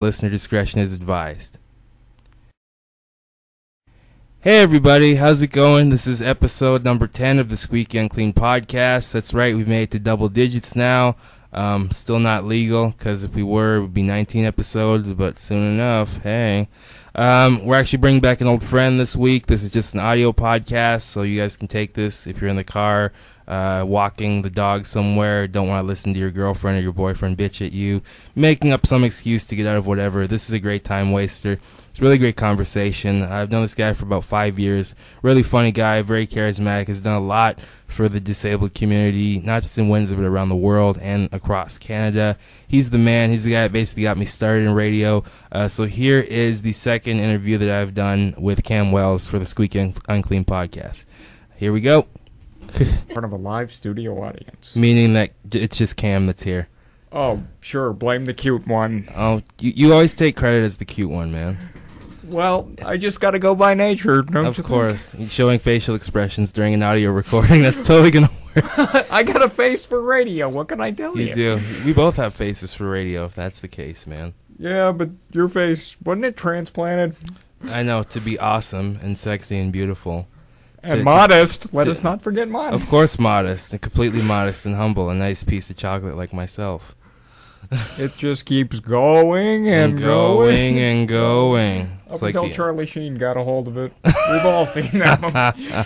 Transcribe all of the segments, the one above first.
Listener discretion is advised. Hey everybody, how's it going? This is episode number 10 of the Squeaky, Unclean podcast. That's right, we've made it to double digits now. Still not legal, because if we were, it would be 19 episodes, but soon enough, hey. We're actually bringing back an old friend this week. This is just an audio podcast, so you guys can take this if you're in the car, walking the dog somewhere, don't want to listen to your girlfriend or your boyfriend bitch at you, making up some excuse to get out of whatever. This is a great time waster. It's a really great conversation. I've known this guy for about 5 years. Really funny guy, very charismatic, has done a lot for the disabled community, not just in Windsor, but around the world and across Canada. He's the man. He's the guy that basically got me started in radio. So here is the second interview that I've done with Cam Wells for the Squeaky Unclean podcast. Here we go. In front of a live studio audience. Meaning that it's just Cam that's here. Oh, sure. Blame the cute one. Oh, you always take credit as the cute one, man. Well, I just got to go by nature. Of course. Showing facial expressions during an audio recording, that's totally going to work. I got a face for radio. What can I tell you? You do. We both have faces for radio, if that's the case, man. Yeah, but your face, wasn't it transplanted? I know, to be awesome and sexy and beautiful. And modest. Let us not forget modest. Of course modest, and completely modest and humble. A nice piece of chocolate like myself. It just keeps going and going. And going. Up until Charlie Sheen got a hold of it. We've all seen that one.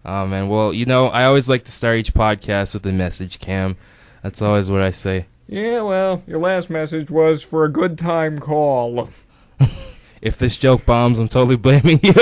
Oh, man. Well, you know, I always like to start each podcast with a message, Cam. That's always what I say. Yeah, well, your last message was for a good time call. If this joke bombs, I'm totally blaming you.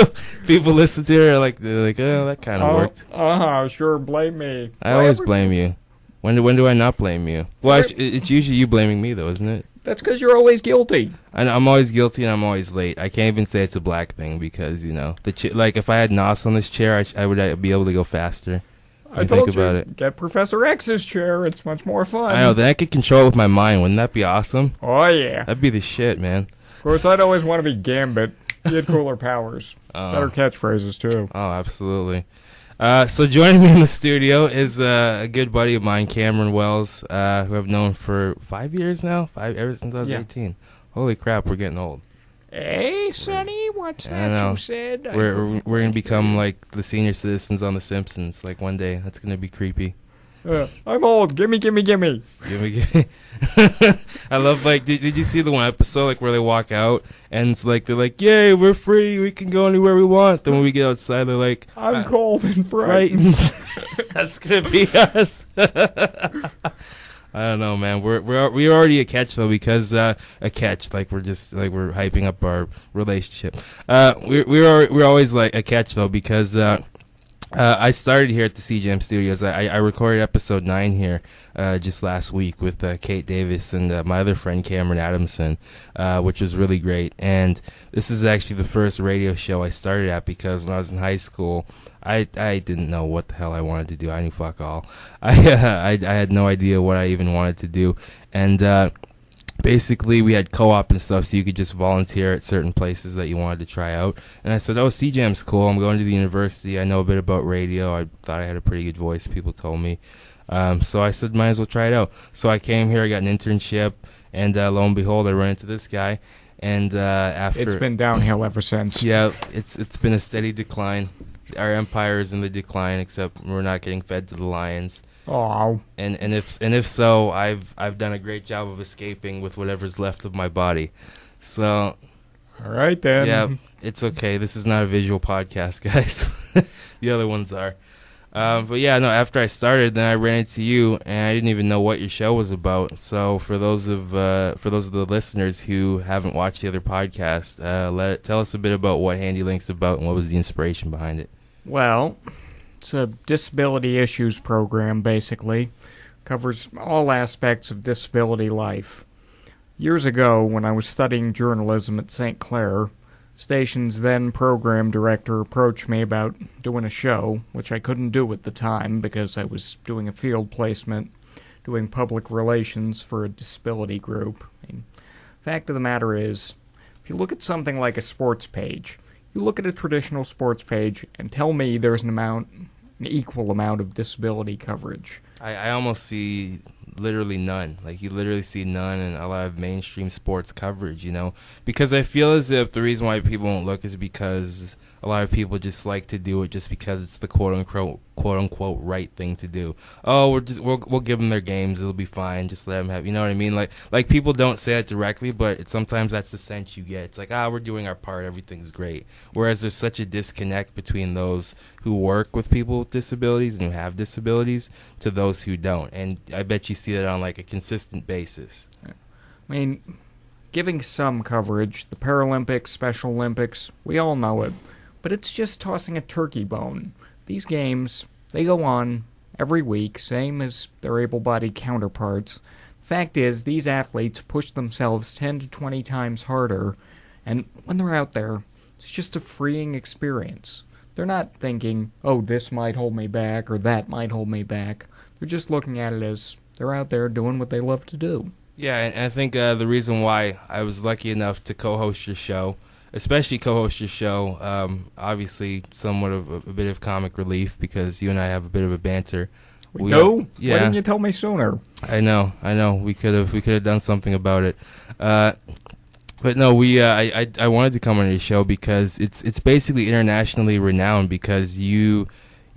People listen to it, they're like, oh, that kind of worked. Sure, blame me. I always blame you. When do I not blame you? Well, it's usually you blaming me, though, isn't it? That's because you're always guilty. I'm always guilty and I'm always late. I can't even say it's a black thing because, you know, like if I had NOS on this chair, I would be able to go faster. I told you, get Professor X's chair. It's much more fun. I know, then I could control it with my mind. Wouldn't that be awesome? Oh, yeah. That'd be the shit, man. Of course, I'd always want to be Gambit. He had cooler powers. Better catchphrases, too. Oh, absolutely. So joining me in the studio is a good buddy of mine, Cameron Wells, who I've known for 5 years now, ever since I was 18. Holy crap, we're getting old. Hey, Sonny, what's that you said? We're going to become like the senior citizens on The Simpsons, like one day. That's going to be creepy. I'm old. Gimme. Gimme. I love, like, did you see the one episode, like, where they walk out, and it's like, they're like, yay, we're free, we can go anywhere we want. Then when we get outside, they're like, I'm cold and frightened. That's gonna be us. I don't know, man. We're already a catch, though, because, we're hyping up our relationship. We're always, like, a catch, though, because, I started here at the CJM Studios. I recorded episode 9 here just last week with Kate Davis and my other friend Cameron Adamson, which was really great. And this is actually the first radio show I started at because when I was in high school, I didn't know what the hell I wanted to do. I knew fuck all. I had no idea what I even wanted to do. And basically, we had co-op and stuff, so you could just volunteer at certain places that you wanted to try out. And I said, oh, CJAM's cool. I'm going to the university. I know a bit about radio. I thought I had a pretty good voice, people told me. So I said, might as well try it out. So I came here, I got an internship, and lo and behold, I ran into this guy. And after... It's been downhill ever since. Yeah, it's been a steady decline. Our empire is in the decline, except we're not getting fed to the lions. Oh. And if so, I've done a great job of escaping with whatever's left of my body. So, all right then. Yeah, it's okay. This is not a visual podcast, guys. The other ones are. But yeah, no. After I started, then I ran into you, and I didn't even know what your show was about. So for those of the listeners who haven't watched the other podcast, tell us a bit about what Handy Link's about and what was the inspiration behind it. Well, it's a disability issues program, basically. Covers all aspects of disability life. Years ago, when I was studying journalism at St. Clair, station's then program director approached me about doing a show, which I couldn't do at the time because I was doing a field placement, doing public relations for a disability group. Fact of the matter is, if you look at something like a sports page, you look at a traditional sports page and tell me there's an equal amount of disability coverage. I almost see literally none. Like, you literally see none in a lot of mainstream sports coverage, because I feel as if the reason why people won't look is because a lot of people just like to do it just because it's the quote unquote right thing to do. Oh, we'll give them their games, it'll be fine, just let them have, you know what I mean? Like people don't say it directly, but sometimes that's the sense you get. It's like, we're doing our part, everything's great. Whereas there's such a disconnect between those who work with people with disabilities and who have disabilities to those who don't. And I bet you see that on like a consistent basis. I mean, giving some coverage, the Paralympics, Special Olympics, we all know it. But it's just tossing a turkey bone. These games, they go on every week, same as their able-bodied counterparts. The fact is, these athletes push themselves 10 to 20 times harder, and when they're out there, it's just a freeing experience. They're not thinking, oh, this might hold me back, or that might hold me back. They're just looking at it as they're out there doing what they love to do. Yeah, and I think the reason why I was lucky enough to co-host your show, especially co-host your show, obviously somewhat of a bit of comic relief because you and I have a bit of a banter. We do? Yeah. Why didn't you tell me sooner? I know. We could have done something about it. But no, I wanted to come on your show because it's basically internationally renowned because you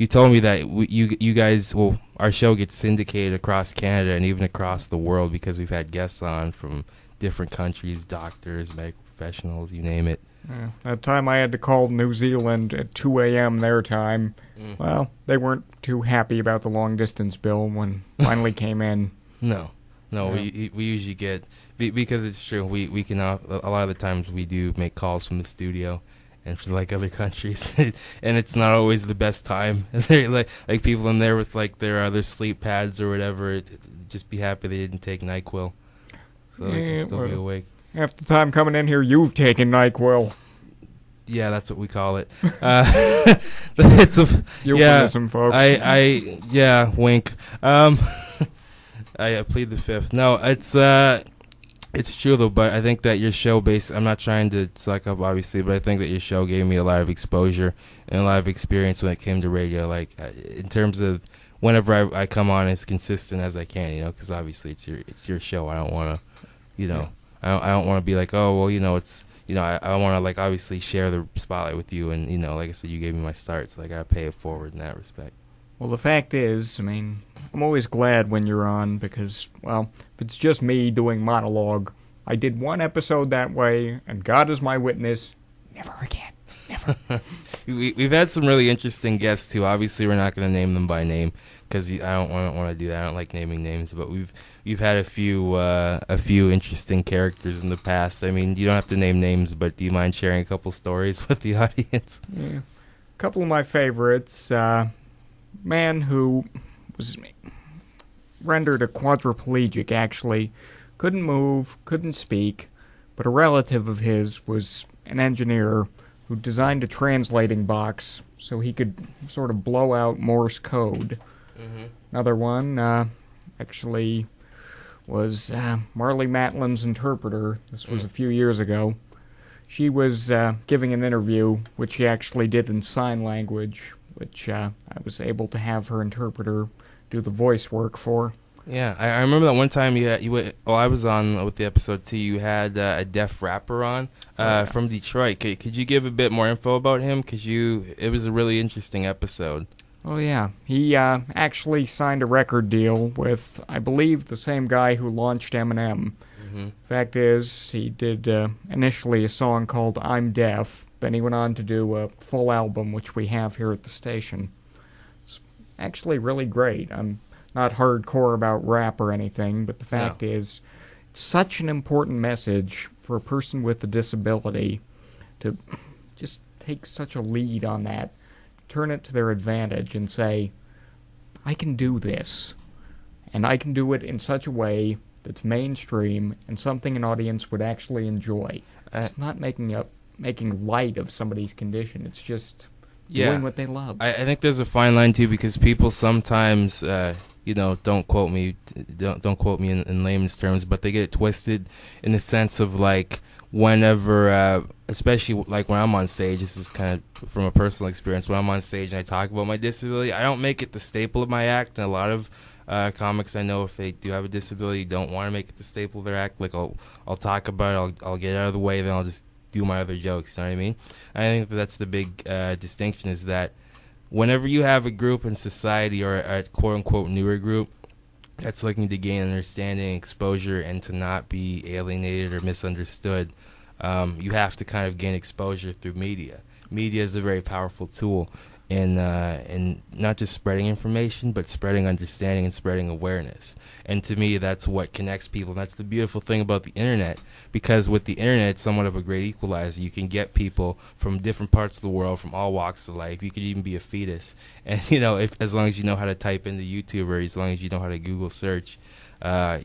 told me that you guys, well, our show gets syndicated across Canada and even across the world because we've had guests on from different countries, doctors, medical professionals, you name it. Yeah, that time I had to call New Zealand at 2 a.m. their time. Well, they weren't too happy about the long-distance bill when finally came in. No, yeah. we usually get, because it's true, we can, a lot of the times we do make calls from the studio and for like other countries, and it's not always the best time. They're like people in there with like their sleep pads or whatever, just be happy they didn't take NyQuil, so they can still be awake. Half the time coming in here, you've taken NyQuil. Yeah, that's what we call it. It's a euphemism, folks. Yeah, wink. I plead the fifth. No, it's true though. But I think that your show, I'm not trying to suck up, obviously, but I think that your show gave me a lot of exposure and a lot of experience when it came to radio. Like in terms of whenever I come on as consistent as I can, because obviously it's your show. I don't want to, I don't want to be like, oh, well, it's, I want to, like, obviously share the spotlight with you. And, like I said, you gave me my start, so I got to pay it forward in that respect. Well, the fact is, I'm always glad when you're on because, well, if it's just me doing monologue, I did one episode that way, and God is my witness, never again. Never. We've had some really interesting guests, too. Obviously, we're not going to name them by name because I don't want to do that. I don't like naming names, but we've had a few interesting characters in the past. I mean, you don't have to name names, but do you mind sharing a couple stories with the audience? Yeah. A couple of my favorites. Man who was rendered a quadriplegic, actually. Couldn't move, couldn't speak, but a relative of his was an engineer who designed a translating box so he could sort of blow out Morse code. Mm-hmm. Another one actually was Marlee Matlin's interpreter. This was a few years ago. She was giving an interview, which she actually did in sign language, which I was able to have her interpreter do the voice work for. Yeah, I remember that one time I was on with the episode too. You had a deaf rapper on from Detroit. Could you give a bit more info about him? It was a really interesting episode. Oh yeah, he actually signed a record deal with, I believe, the same guy who launched Eminem. Mm-hmm. Fact is, he did initially a song called "I'm Deaf." Then he went on to do a full album, which we have here at the station. It's actually really great. I'm not hardcore about rap or anything, but the fact is, it's such an important message for a person with a disability to just take such a lead on that, turn it to their advantage and say, I can do this, and I can do it in such a way that's mainstream and something an audience would actually enjoy. It's not making light of somebody's condition. It's just doing what they love. I think there's a fine line too, because people sometimes, don't quote me in layman's terms, but they get it twisted in the sense of like whenever, especially like when I'm on stage. This is kind of from a personal experience. When I'm on stage and I talk about my disability, I don't make it the staple of my act, and a lot of comics I know, if they do have a disability, don't want to make it the staple of their act. Like I'll talk about it, I'll get out of the way, then I'll just do my other jokes. You know what I mean? I think that's the big distinction, is that whenever you have a group in society, or a quote unquote newer group that's looking to gain understanding, exposure, and to not be alienated or misunderstood, you have to kind of gain exposure through media. Media is a very powerful tool in not just spreading information, but spreading understanding and spreading awareness. And to me, that's what connects people. And that's the beautiful thing about the internet, because with the internet, it's somewhat of a great equalizer. You can get people from different parts of the world, from all walks of life. You could even be a fetus, and as long as you know how to type into YouTube, or as long as you know how to Google search,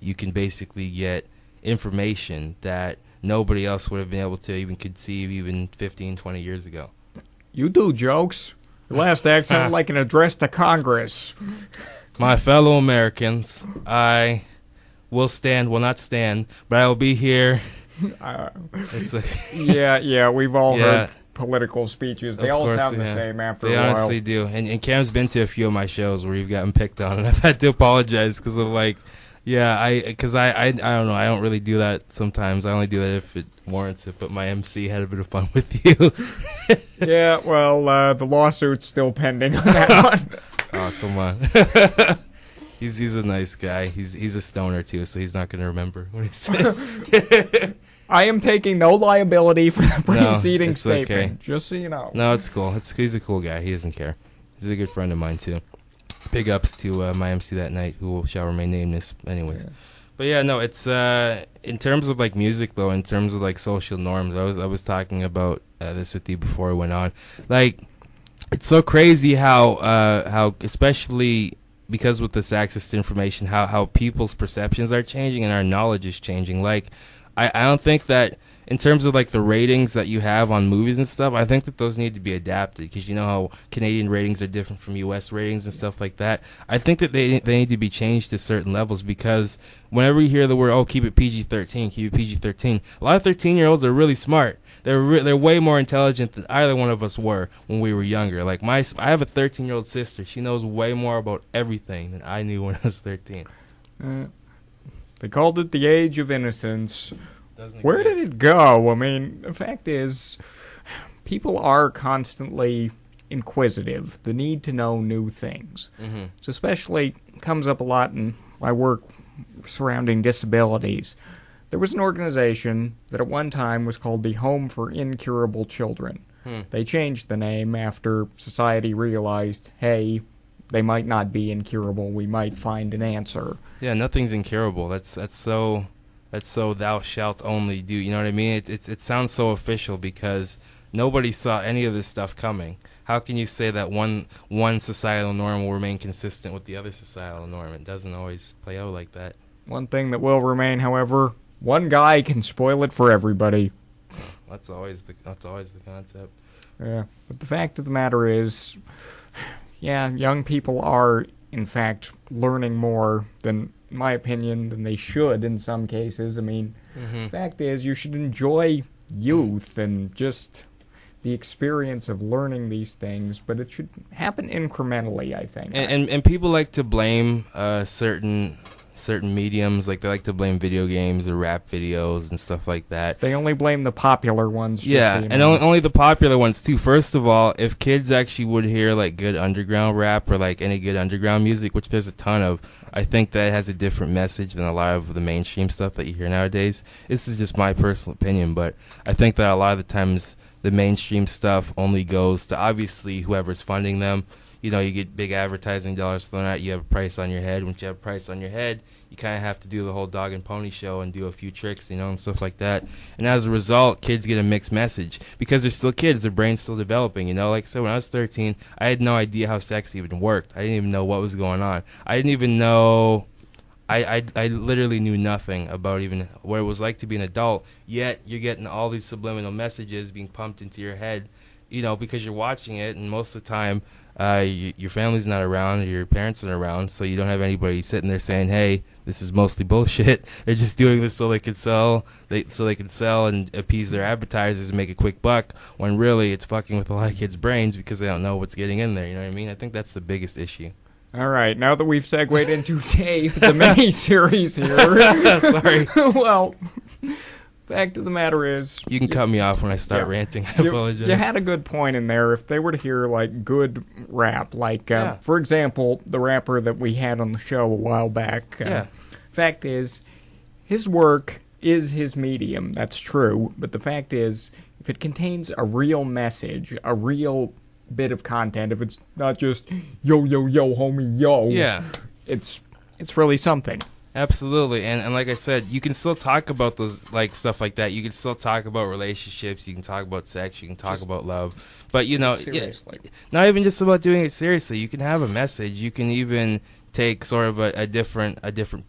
you can basically get information that nobody else would have been able to even conceive even 15, 20 years ago. You do jokes. The last act sounded like an address to Congress. My fellow Americans, I will not stand, but I will be here. We've all heard political speeches. They all sound the same after a while. They honestly do. And Cam's been to a few of my shows where you've gotten picked on, and I've had to apologize because of I don't know. I don't really do that sometimes. I only do that if it warrants it. But my MC had a bit of fun with you. Yeah, well, the lawsuit's still pending on that one. Oh, come on. He's a nice guy. He's a stoner too, so he's not going to remember what he said. I am taking no liability for the preceding statement. Okay. Just so you know. No, it's cool. He's a cool guy. He doesn't care. He's a good friend of mine too. Big ups to my MC that night, who shall remain nameless. Anyways, but yeah, no, it's in terms of like music though, in terms of like social norms. I was talking about this with you before I went on. Like, it's so crazy how especially because with this access to information, how people's perceptions are changing and our knowledge is changing. Like, I don't think that in terms of like the ratings that you have on movies and stuff, I think that those need to be adapted, because you know how Canadian ratings are different from U.S. ratings and stuff like that. I think that they need to be changed to certain levels, because whenever you hear the word, keep it PG-13, keep it PG-13, a lot of 13-year-olds are really smart. They're way more intelligent than either one of us were when we were younger. Like I have a 13-year-old sister. She knows way more about everything than I knew when I was 13. They called it the age of innocence. Where did it go? I mean, the fact is, people are constantly inquisitive. The need to know new things. Mm-hmm. It especially comes up a lot in my work surrounding disabilities. There was an organization that at one time was called the Home for Incurable Children. They changed the name after society realized, hey, they might not be incurable. We might find an answer. Yeah, nothing's incurable. That's so thou shalt only do. You know what I mean? It sounds so official because nobody saw any of this stuff coming. How can you say that one societal norm will remain consistent with the other societal norm? It doesn't always play out like that. One thing that will remain, however, one guy can spoil it for everybody. That's always the concept. Yeah, but the fact of the matter is, young people are, in fact, learning more than, in my opinion, than they should in some cases. I mean, the fact is, you should enjoy youth and just the experience of learning these things, but it should happen incrementally, I think. And people like to blame certain mediums, like they like to blame video games or rap videos and stuff like that. They only blame the popular ones. Yeah, and only the popular ones too. First of all, if kids actually would hear like good underground rap or like any good underground music, which there's a ton of, I think that has a different message than a lot of the mainstream stuff that you hear nowadays. This is just my personal opinion, but I think that a lot of the times the mainstream stuff only goes to obviously whoever's funding them. You know, you get big advertising dollars thrown at you, you have a price on your head. Once you have a price on your head, you kind of have to do the whole dog and pony show and do a few tricks, and stuff like that. And as a result, kids get a mixed message because they're still kids. Their brain's still developing, Like I said, when I was 13, I had no idea how sex even worked. I didn't even know what was going on. I didn't even know... I literally knew nothing about even what it was like to be an adult, yet you're getting all these subliminal messages being pumped into your head, because you're watching it, and most of the time... your family's not around, or your parents aren't around, so you don't have anybody sitting there saying, "Hey, this is mostly bullshit." They're just doing this so they can sell, and appease their advertisers and make a quick buck. When really, it's fucking with a lot of kids' brains because they don't know what's getting in there. You know what I mean? I think that's the biggest issue. All right, now that we've segued into Dave, the mini-series here. Sorry. Well, fact of the matter is... You can cut me off when I start ranting. I apologize. You had a good point in there. If they were to hear, like, good rap, like, for example, the rapper that we had on the show a while back. Fact is, his work is his medium. That's true. But the fact is, if it contains a real message, a real bit of content, if it's not just yo yo yo homie yo, it's really something. Absolutely. And like I said, you can still talk about those, like, stuff like that. You can still talk about relationships, you can talk about sex, you can talk about love, but not even just about doing it seriously. You can have a message. You can even take sort of a different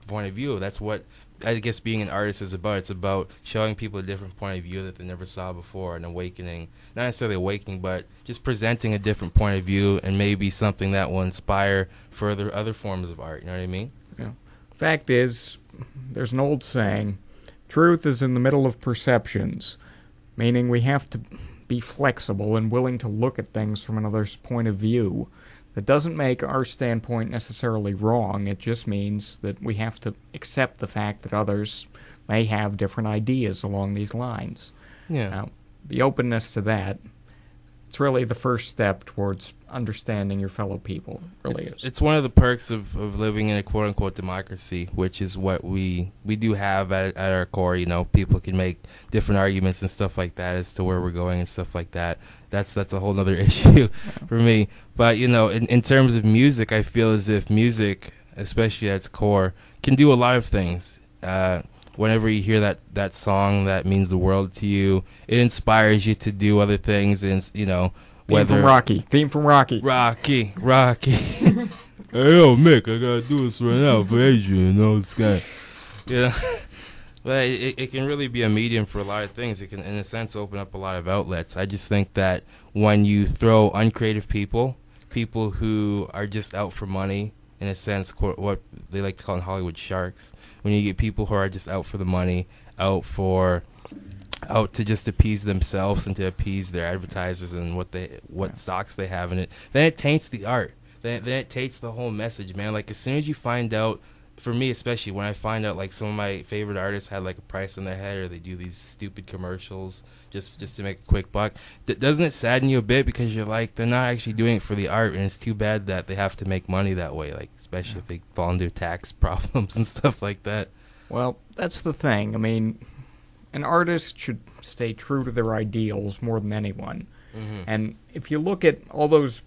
point of view. That's what I guess being an artist is about. It's about showing people a different point of view that they never saw before, and awakening, not necessarily awakening, but just presenting a different point of view, and maybe something that will inspire further other forms of art. You know what I mean? Yeah. Fact is, there's an old saying, truth is in the middle of perceptions, meaning we have to be flexible and willing to look at things from another's point of view. That doesn't make our standpoint necessarily wrong. It just means that we have to accept the fact that others may have different ideas along these lines. Yeah. Now, the openness to that, it's really the first step towards understanding your fellow people. It's one of the perks of living in a quote-unquote democracy, which is what we do have at our core. You know, people can make different arguments and stuff like that as to where we're going and stuff like that. That's a whole other issue for me. But, you know, in terms of music, I feel as if music, especially at its core, can do a lot of things. Whenever you hear that song that means the world to you, it inspires you to do other things, and, you know, Theme from Rocky. Rocky. Hey, yo, Mick, I gotta do this right now for Adrian, you know, this guy. Yeah. But it can really be a medium for a lot of things. It can, in a sense, open up a lot of outlets. I just think that when you throw uncreative people who are just out for money, in a sense, what they like to call in Hollywood sharks, when you get people who are just out for the money, out to just appease themselves and to appease their advertisers and what stocks they have in it, then it taints the art. Then it taints the whole message, man. Like, as soon as you find out, for me especially, when I find out, like, some of my favorite artists had, like, a price on their head, or they do these stupid commercials just to make a quick buck, doesn't it sadden you a bit? Because you're like, they're not actually doing it for the art, and it's too bad that they have to make money that way, like, especially if they fall into tax problems and stuff like that. Well, that's the thing. I mean, an artist should stay true to their ideals more than anyone. Mm-hmm. And if you look at all those,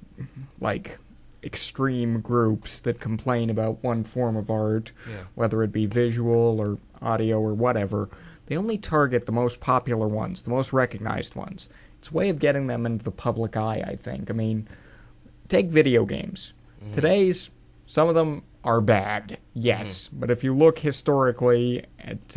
like, extreme groups that complain about one form of art, whether it be visual or audio or whatever, they only target the most popular ones, the most recognized ones. It's a way of getting them into the public eye, I think. I mean, take video games. Mm-hmm. Today's, some of them are bad, yes, but if you look historically at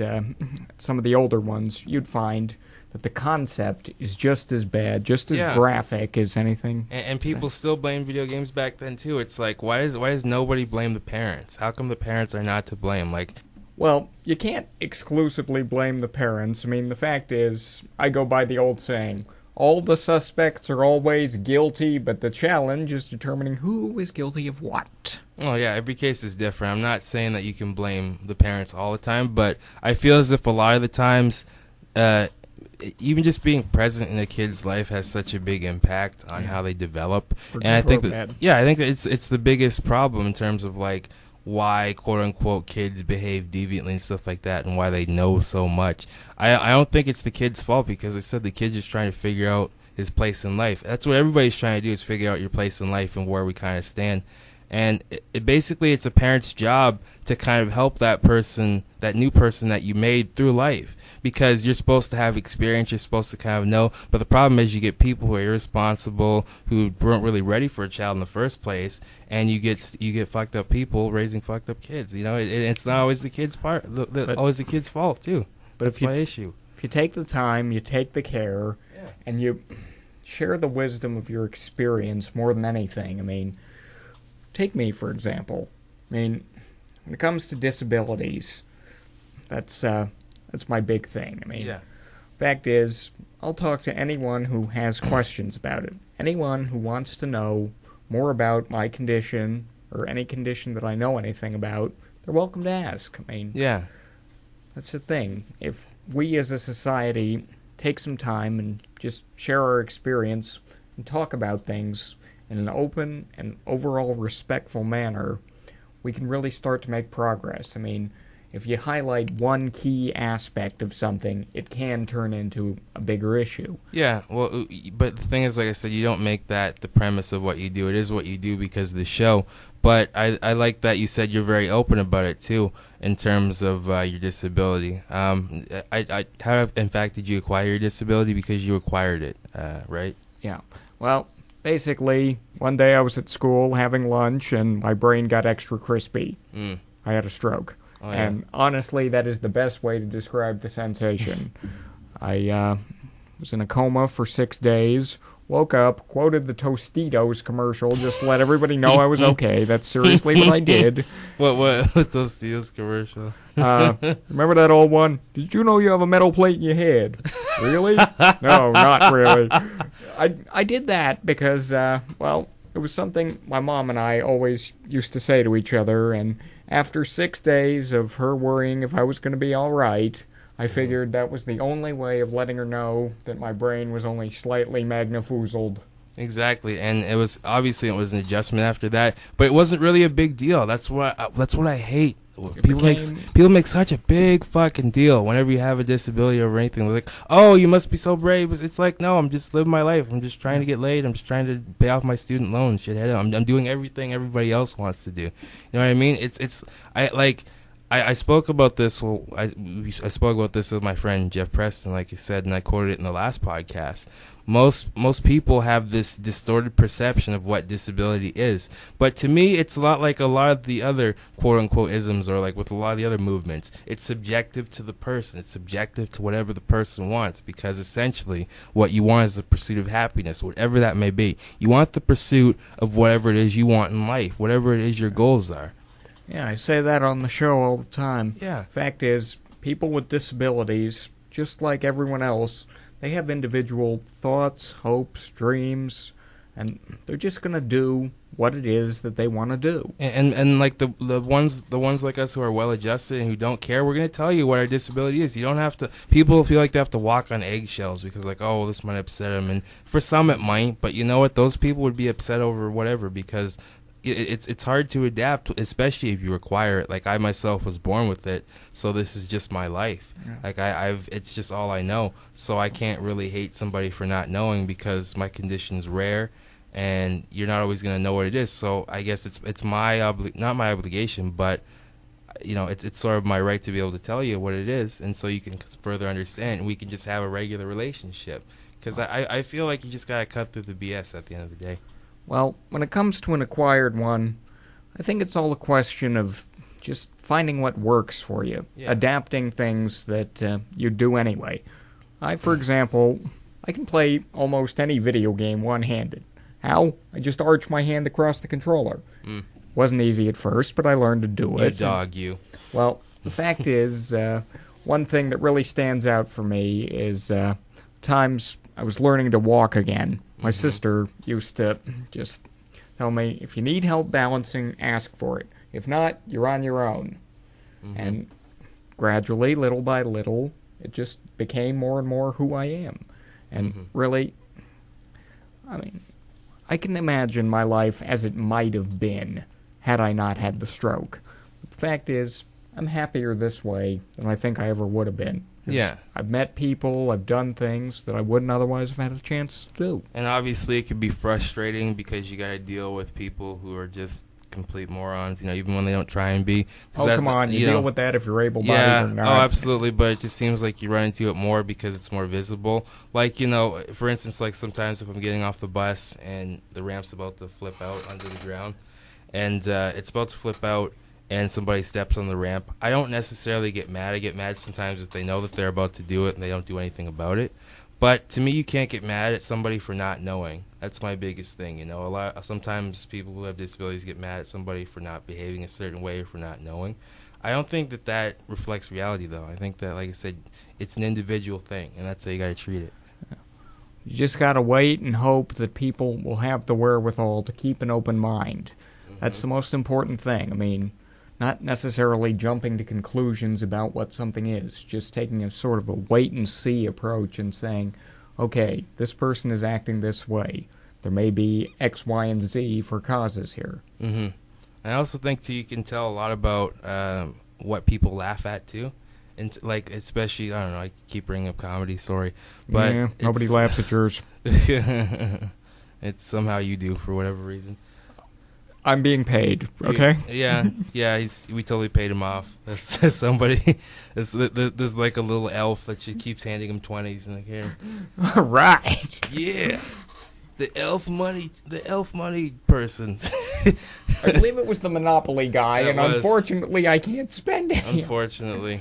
some of the older ones, you'd find that the concept is just as bad, just as graphic as anything. And people still blame video games back then too. It's like, why does nobody blame the parents? How come the parents are not to blame? Like, well, you can't exclusively blame the parents. I mean, the fact is, I go by the old saying, all the suspects are always guilty, but the challenge is determining who is guilty of what. Oh, yeah, every case is different. I'm not saying that you can blame the parents all the time, but I feel as if a lot of the times, even just being present in a kid's life has such a big impact on how they develop. And I think that, I think that it's the biggest problem in terms of, like, why quote-unquote kids behave deviantly and stuff like that, and why they know so much. I don't think it's the kid's fault, because I said the kid's just trying to figure out his place in life. That's what everybody's trying to do, is figure out your place in life and where we kind of stand. And basically it's a parent's job to kind of help that person, that new person that you made through life, because you're supposed to have experience, you're supposed to kind of know. But the problem is you get people who are irresponsible, who weren't really ready for a child in the first place, and you get fucked up people raising fucked up kids. You know, it's not always the kid's always the kid's fault too. But that's my issue. If you take the time, you take the care, and you share the wisdom of your experience more than anything. I mean, take me, for example. I mean, when it comes to disabilities, that's my big thing. I mean, fact is, I'll talk to anyone who has questions about it. Anyone who wants to know more about my condition, or any condition that I know anything about, they're welcome to ask. I mean, Yeah. that's the thing. If we as a society take some time and just share our experience and talk about things in an open and overall respectful manner, we can really start to make progress. I mean, if you highlight one key aspect of something, it can turn into a bigger issue. Yeah, well, but the thing is, like I said, you don't make that the premise of what you do. It is what you do because of the show. But I like that you said you're very open about it, too, in terms of your disability. How, in fact, did you acquire your disability? Because you acquired it, right? Yeah. Well, basically, one day I was at school having lunch, and my brain got extra crispy. I had a stroke. Oh, yeah. And honestly, that is the best way to describe the sensation. I was in a coma for 6 days, woke up, quoted the Tostitos commercial, just to let everybody know I was okay. That's seriously what I did. What Tostitos commercial? Remember that old one? Did you know you have a metal plate in your head? Really? No, not really. I did that because, well, it was something my mom and I always used to say to each other, and after 6 days of her worrying if I was going to be all right, I figured that was the only way of letting her know that my brain was only slightly magnifoozled. Exactly, and it was obviously an adjustment after that, but it wasn't really a big deal. That's what I hate. People make such a big fucking deal whenever you have a disability or anything. They're like, oh, you must be so brave. It's like, no, I'm just living my life. I'm just trying to get laid. I'm just trying to pay off my student loans. Shithead. I'm doing everything everybody else wants to do. You know what I mean? I spoke about this. Well, I spoke about this with my friend Jeff Preston, like you said, and I quoted it in the last podcast. Most people have this distorted perception of what disability is, but to me, it's a lot like a lot of the other quote unquote isms, or like with a lot of the other movements. It's subjective to the person. It's subjective to whatever the person wants, because essentially, what you want is the pursuit of happiness, whatever that may be. You want the pursuit of whatever it is you want in life, whatever it is your goals are. Yeah, I say that on the show all the time. Yeah. Fact is, people with disabilities, just like everyone else, they have individual thoughts, hopes, dreams, and they're just going to do what it is that they want to do. And like the ones like us who are well adjusted and who don't care, we're going to tell you what our disability is. You don't have to. People feel like they have to walk on eggshells because, like, oh, this might upset them, and for some it might, but you know what? Those people would be upset over whatever, because it's hard to adapt, especially if you require it. Like, I myself was born with it, so this is just my life. Yeah. Like it's just all I know. So I can't really hate somebody for not knowing, because my condition's rare, and you're not always going to know what it is. So I guess it's my not my obligation, but you know, it's sort of my right to be able to tell you what it is, and so you can further understand, and we can just have a regular relationship. Because I feel like you just got to cut through the BS at the end of the day. Well, when it comes to an acquired one, I think it's all a question of just finding what works for you, adapting things that you do anyway. For example, I can play almost any video game one-handed. How? I just arch my hand across the controller. Wasn't easy at first, but I learned to do it. You. Well, the fact is, one thing that really stands out for me is times I was learning to walk again. My sister used to just tell me, if you need help balancing, ask for it. If not, you're on your own. And gradually, little by little, it just became more and more who I am. And really, I mean, I can imagine my life as it might have been had I not had the stroke. But the fact is, I'm happier this way than I think I ever would have been. Yeah. I've met people, I've done things that I wouldn't otherwise have had a chance to do. And obviously it could be frustrating because you got to deal with people who are just complete morons, you know, even when they don't try and be. Oh, come on, you deal with that if you're able-bodied or not. Oh, absolutely, but it just seems like you run into it more because it's more visible. Like, you know, for instance, like sometimes if I'm getting off the bus and the ramp's about to flip out under the ground, and it's about to flip out, and somebody steps on the ramp, I don't necessarily get mad. I get mad sometimes if they know that they're about to do it and they don't do anything about it. But to me, you can't get mad at somebody for not knowing. That's my biggest thing, you know. Sometimes people who have disabilities get mad at somebody for not behaving a certain way or for not knowing. I don't think that reflects reality, though. I think that, like I said, it's an individual thing, and that's how you got to treat it. You just got to wait and hope that people will have the wherewithal to keep an open mind. That's the most important thing. I mean, not necessarily jumping to conclusions about what something is, just taking a sort of a wait-and-see approach and saying, okay, this person is acting this way. There may be X, Y, and Z for causes here. Mm-hmm. I also think, too, you can tell a lot about what people laugh at, too. And, like, especially, I don't know, I keep bringing up comedy, sorry. But yeah, nobody laughs at yours. It's somehow you do, for whatever reason. I'm being paid, okay? Yeah, we totally paid him off. There's somebody, there's like a little elf that just keeps handing him 20s, and like, here. All right. Yeah. The elf money person. I believe it was the Monopoly guy, That and was. Unfortunately, I can't spend it. Unfortunately,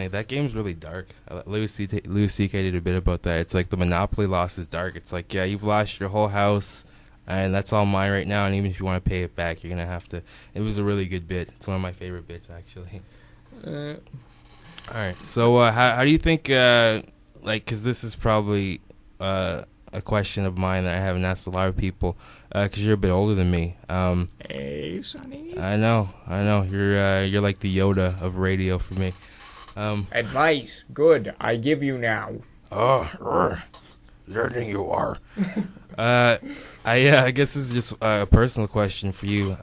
that game's really dark. Louis C.K. did a bit about that. It's like the Monopoly loss is dark. It's like, yeah, you've lost your whole house, and that's all mine right now, and even if you want to pay it back, you're going to have to. It was a really good bit. It's one of my favorite bits, actually. All right, so how do you think, because this is probably a question of mine that I haven't asked a lot of people, because you're a bit older than me. Hey, Sonny. I know. You're like the Yoda of radio for me. Advice. Good. I give you now. Oh, learning you are. I guess this is just a personal question for you.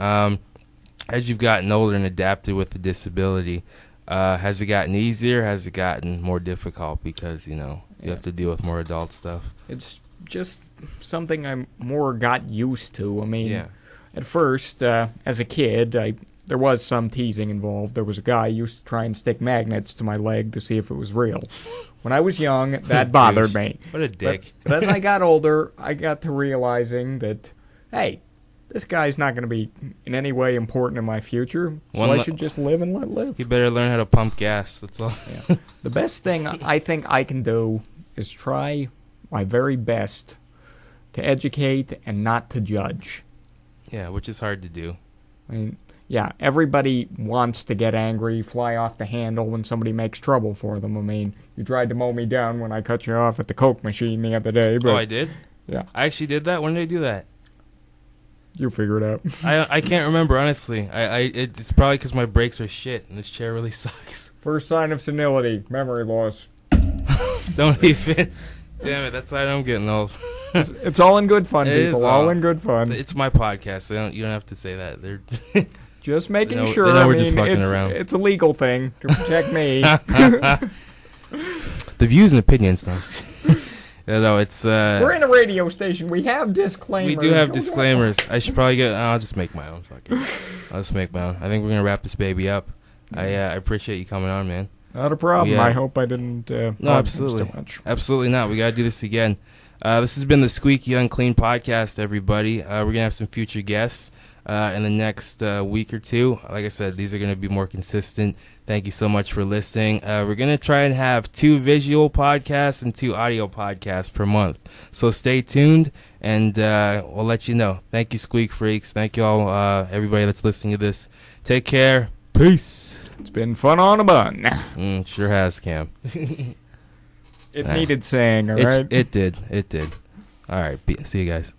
As you've gotten older and adapted with the disability, has it gotten easier? Has it gotten more difficult because, you have to deal with more adult stuff? It's just something I more got used to. I mean, Yeah. at first, as a kid, there was some teasing involved. There was a guy who used to try and stick magnets to my leg to see if it was real. When I was young, that bothered me. What a dick. But as I got older, I got to realizing that, hey, this guy's not going to be in any way important in my future, so I should just live and let live. You better learn how to pump gas, that's all. Yeah. The best thing I think I can do is try my very best to educate and not to judge. Yeah, which is hard to do. I mean, yeah, everybody wants to get angry, fly off the handle when somebody makes trouble for them. I mean, you tried to mow me down when I cut you off at the Coke machine the other day. But, oh, I did? Yeah. I actually did that? When did I do that? You figure it out. I can't remember, honestly. It's probably because my brakes are shit, and this chair really sucks. First sign of senility, memory loss. Don't even... Damn it, that's why I'm getting old. It's all in good fun, It people. is All in good fun. It's my podcast. You don't have to say that. They're just making they know, sure. They know I we're mean, just fucking around. It's a legal thing to protect me. The views and opinions, though. It's. We're in a radio station. We have disclaimers. We do have disclaimers. I should probably get. I'll just make my own. Fuck it. I'll just make my own. I think we're gonna wrap this baby up. I appreciate you coming on, man. Not a problem. I hope I didn't. No, absolutely. Too much. Absolutely not. We gotta do this again. This has been the Squeaky Unclean podcast, everybody. We're gonna have some future guests in the next week or two. Like I said, these are gonna be more consistent. Thank you so much for listening. We're gonna try and have 2 visual podcasts and 2 audio podcasts per month. So stay tuned, and we'll let you know. Thank you, Squeak Freaks. Thank you all, everybody that's listening to this. Take care. Peace. It's been fun on a bun. Sure has, Cam. It needed saying, all right? It did. All right. See you guys.